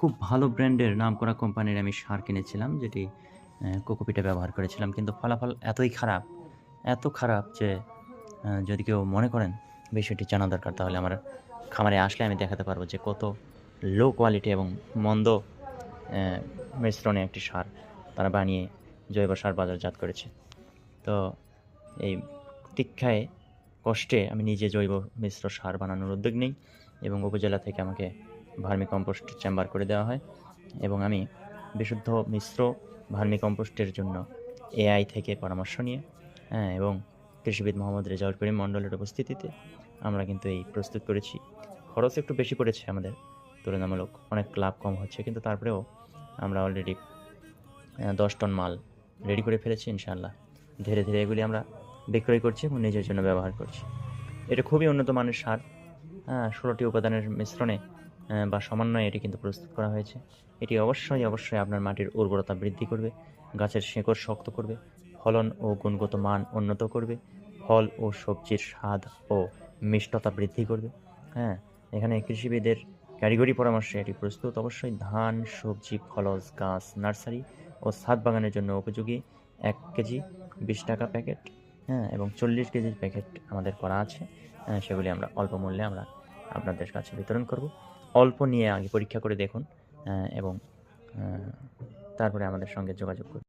খুব ভালো ব্র্যান্ডের নামকরা কোম্পানির আমি সার কিনেছিলাম, যেটি কোকোপিটে ব্যবহার করেছিলাম। কিন্তু ফলাফল এতই খারাপ, এত খারাপ যে যদি কেউ মনে করেন বিষয়টি জানা দরকার, তাহলে আমার খামারে আসলে আমি দেখাতে পারবো যে কত লো কোয়ালিটি এবং মন্দ অ্যা মিশ্রণে একটি সার তারা বানিয়ে জৈব সার বাজারজাত করেছে। তো এই তিক্খায় কষ্টে আমি নিজে জৈব মিশ্র সার বানানোর উদ্যোগ নিই এবং উপজেলা থেকে আমাকে ভার্মি কম্পোস্ট চেম্বার করে দেওয়া হয় এবং আমি বিশুদ্ধ মিশ্র ভার্মি কম্পোস্টের জন্য এআই থেকে পরামর্শ নিয়ে এবং কৃষিবিদ মোহাম্মদ রেজাউল করিম মণ্ডলের উপস্থিতিতে আমরা কিন্তু এই প্রস্তুত করেছি। খরচ একটু বেশি পড়েছে আমাদের তুলনামূলক, অনেক লাভ কম হচ্ছে, কিন্তু তারপরেও আমরা অলরেডি 10 টন মাল রেডি করে ফেলেছি ইনশাআল্লাহ। ধীরে, ধীরে এগুলি আমরা বিক্রয় করছি এবং নিজের জন্য ব্যবহার করছি। এটা খুবই উন্নত মানের সার। ১৬টি উপাদানের মিশ্রণে বা সমন্বয়ে এটি কিন্তু প্রস্তুত করা হয়েছে। এটি অবশ্যই, অবশ্যই আপনার মাটির উর্বরতা বৃদ্ধি করবে, গাছের শেকড় শক্ত করবে, ফলন ও গুণগত মান উন্নত করবে, ফল ও সবজির স্বাদ ও মিষ্টতা বৃদ্ধি করবে। হ্যাঁ? এখানে কৃষিবিদের কারিগরি পরামর্শে এটি প্রস্তুত। অবশ্যই ধান, সবজি, ফলজ গাছ, নার্সারি ও ছাদ বাগানের জন্য উপযোগী। ১ কেজি ৳২০ প্যাকেট, এবং ৪০ কেজির প্যাকেট আমাদের করা আছে। সেগুলি আমরা অল্প মূল্যে আমরা আপনাদের কাছে বিতরণ করব। অল্প নিয়ে আগে পরীক্ষা করে দেখুন এবং আ তারপরে আমাদের সঙ্গে যোগাযোগ করুন।